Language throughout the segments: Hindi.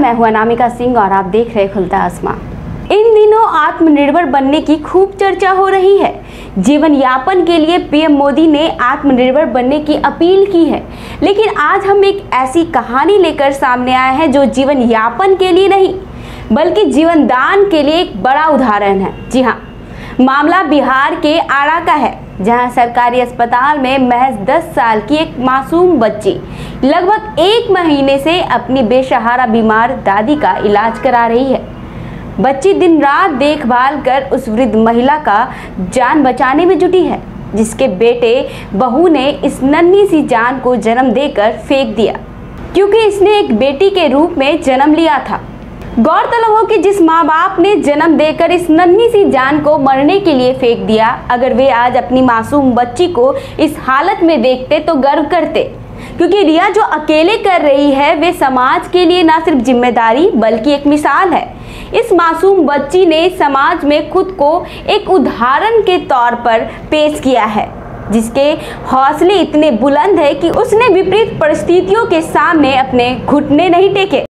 मैं हूं अनामिका सिंह और आप देख रहे खुलता आसमां। इन दिनों आत्मनिर्भर बनने की खूब चर्चा हो रही है। जीवन यापन के लिए पीएम मोदी ने आत्मनिर्भर बनने की अपील की है, लेकिन आज हम एक ऐसी कहानी लेकर सामने आए हैं जो जीवन यापन के लिए नहीं बल्कि जीवन दान के लिए एक बड़ा उदाहरण है। जी हाँ, मामला बिहार के आरा का है, जहां सरकारी अस्पताल में महज 10 साल की एक मासूम बच्ची लगभग 1 महीने से अपनी बेसहारा बीमार दादी का इलाज करा रही है। बच्ची दिन रात देखभाल कर उस वृद्ध महिला का जान बचाने में जुटी है, जिसके बेटे बहू ने इस नन्ही सी जान को जन्म देकर फेंक दिया, क्योंकि इसने एक बेटी के रूप में जन्म लिया था। गौरतलब हो कि जिस माँ बाप ने जन्म देकर इस नन्ही सी जान को मरने के लिए फेंक दिया, अगर वे आज अपनी मासूम बच्ची को इस हालत में देखते तो गर्व करते, क्योंकि रिया जो अकेले कर रही है वे समाज के लिए न सिर्फ जिम्मेदारी बल्कि एक मिसाल है। इस मासूम बच्ची ने समाज में खुद को एक उदाहरण के तौर पर पेश किया है, जिसके हौसले इतने बुलंद है कि उसने विपरीत परिस्थितियों के सामने अपने घुटने नहीं टेके।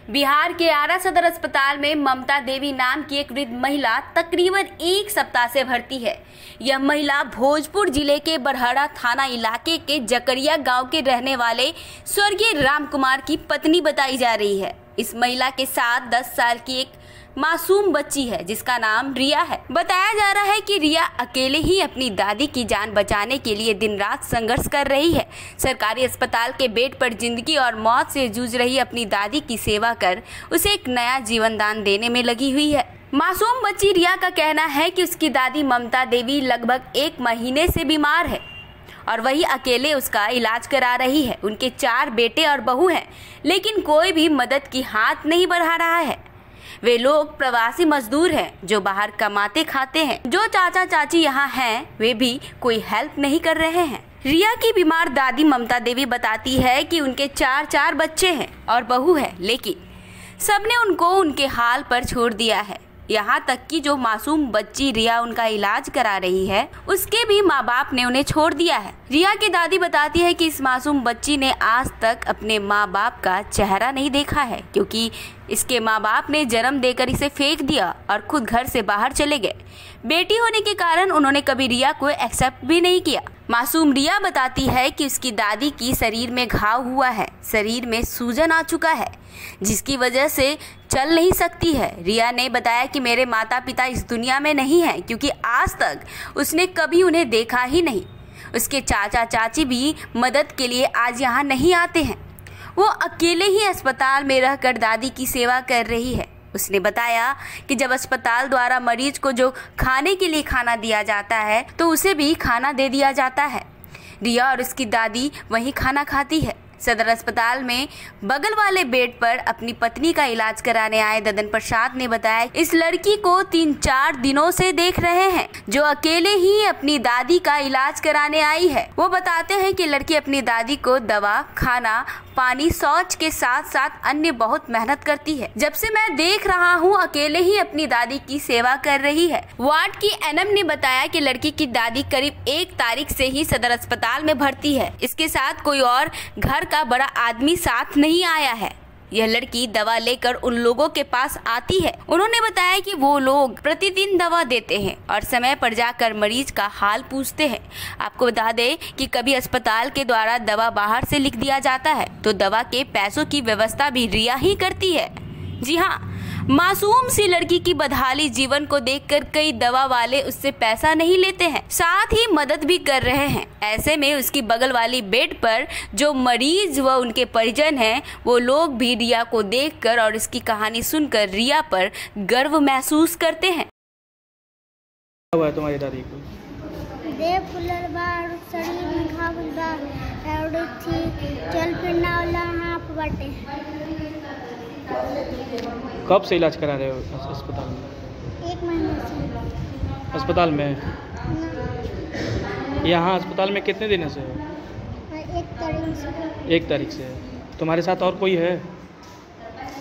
बिहार के आरा सदर अस्पताल में ममता देवी नाम की एक वृद्ध महिला तकरीबन 1 सप्ताह से भर्ती है। यह महिला भोजपुर जिले के बरहड़ा थाना इलाके के जकरिया गांव के रहने वाले स्वर्गीय राम कुमार की पत्नी बताई जा रही है। इस महिला के साथ 10 साल की एक मासूम बच्ची है, जिसका नाम रिया है। बताया जा रहा है कि रिया अकेले ही अपनी दादी की जान बचाने के लिए दिन रात संघर्ष कर रही है। सरकारी अस्पताल के बेड पर जिंदगी और मौत से जूझ रही अपनी दादी की सेवा कर उसे एक नया जीवन दान देने में लगी हुई है। मासूम बच्ची रिया का कहना है कि उसकी दादी ममता देवी लगभग 1 महीने से बीमार है और वही अकेले उसका इलाज करा रही है। उनके 4 बेटे और बहू हैं, लेकिन कोई भी मदद की हाथ नहीं बढ़ा रहा है। वे लोग प्रवासी मजदूर हैं जो बाहर कमाते खाते हैं। जो चाचा चाची यहाँ हैं वे भी कोई हेल्प नहीं कर रहे हैं। रिया की बीमार दादी ममता देवी बताती है कि उनके 4 बच्चे हैं और बहू है, लेकिन सबने उनको उनके हाल पर छोड़ दिया है। यहाँ तक कि जो मासूम बच्ची रिया उनका इलाज करा रही है, उसके भी माँ बाप ने उन्हें छोड़ दिया है। रिया की दादी बताती है कि इस मासूम बच्ची ने आज तक अपने माँ बाप का चेहरा नहीं देखा है, क्योंकि इसके माँ बाप ने जन्म देकर इसे फेंक दिया और खुद घर से बाहर चले गए। बेटी होने के कारण उन्होंने कभी रिया को एक्सेप्ट भी नहीं किया। मासूम रिया बताती है कि उसकी दादी की शरीर में घाव हुआ है, शरीर में सूजन आ चुका है, जिसकी वजह से चल नहीं सकती है। रिया ने बताया कि मेरे माता पिता इस दुनिया में नहीं हैं, क्योंकि आज तक उसने कभी उन्हें देखा ही नहीं। उसके चाचा चाची भी मदद के लिए आज यहाँ नहीं आते हैं। वो अकेले ही अस्पताल में रहकर दादी की सेवा कर रही है। उसने बताया कि जब अस्पताल द्वारा मरीज को जो खाने के लिए खाना दिया जाता है तो उसे भी खाना दे दिया जाता है। रिया और उसकी दादी वहीं खाना खाती है। सदर अस्पताल में बगल वाले बेड पर अपनी पत्नी का इलाज कराने आए ददन प्रसाद ने बताया इस लड़की को 3-4 दिनों से देख रहे हैं, जो अकेले ही अपनी दादी का इलाज कराने आई है। वो बताते हैं कि लड़की अपनी दादी को दवा, खाना, पानी, शौच के साथ साथ अन्य बहुत मेहनत करती है। जब से मैं देख रहा हूँ अकेले ही अपनी दादी की सेवा कर रही है। वार्ड की एनएम ने बताया कि लड़की की दादी करीब 1 तारीख से ही सदर अस्पताल में भर्ती है। इसके साथ कोई और घर का बड़ा आदमी साथ नहीं आया है। यह लड़की दवा लेकर उन लोगों के पास आती है। उन्होंने बताया कि वो लोग प्रतिदिन दवा देते हैं और समय पर जाकर मरीज का हाल पूछते हैं। आपको बता दें कि कभी अस्पताल के द्वारा दवा बाहर से लिख दिया जाता है तो दवा के पैसों की व्यवस्था भी रिया ही करती है। जी हाँ, मासूम सी लड़की की बदहाली जीवन को देखकर कई दवा वाले उससे पैसा नहीं लेते हैं, साथ ही मदद भी कर रहे हैं। ऐसे में उसकी बगल वाली बेड पर जो मरीज व उनके परिजन हैं, वो लोग भी रिया को देखकर और इसकी कहानी सुनकर रिया पर गर्व महसूस करते हैं। क्या हुआ तुम्हारी दादी को? शरीर में घाव थी, चल फिरना वाला हाथ बाटे। कब से इलाज करा रहे हो अस्पताल में? 1 महीने से। अस्पताल में? यहाँ अस्पताल में कितने दिन से हो? 1 तारीख से। 1 तारीख से। तुम्हारे साथ और कोई है?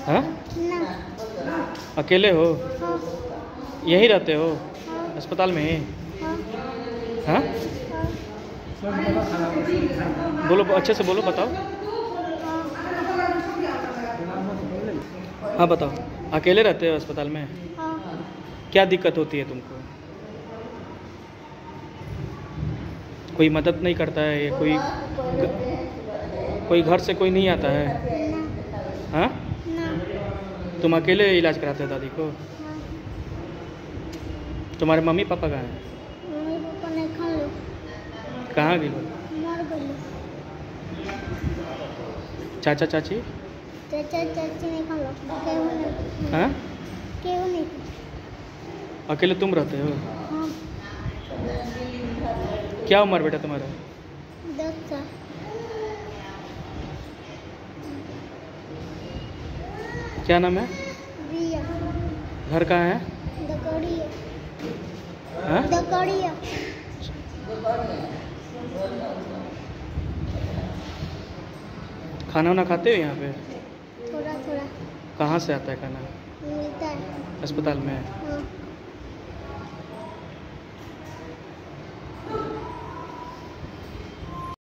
हाँ? ना। अकेले हो? हाँ। यहीं रहते हो? हाँ। अस्पताल में ही? हाँ। हाँ? बोलो, अच्छे से बोलो, बताओ। हाँ बताओ, अकेले रहते हो अस्पताल में? हाँ। क्या दिक्कत होती है तुमको? कोई मदद नहीं करता है? ये कोई घर से कोई नहीं आता है? ना। हाँ, ना। तुम अकेले इलाज कराते हो दादी को? हाँ। तुम्हारे मम्मी पापा कहाँ हैं? मम्मी पापा नहीं खा लो, कहाँ गए? मर गए। चाचा चाची? चाचा चाची नहीं खा लो, केहू नहीं। हाँ, केहू नहीं। अकेले तुम रहते हो? हाँ। क्या उम्र बेटा तुम्हारा? 10 साल। क्या नाम है? रिया। घर कहाँ है? दकड़िया। हाँ? दकड़िया। खाना वाना खाते हो यहाँ पे? थोड़ा थोड़ा कहाँ से आता है खाना? मिलता है। अस्पताल में? हाँ।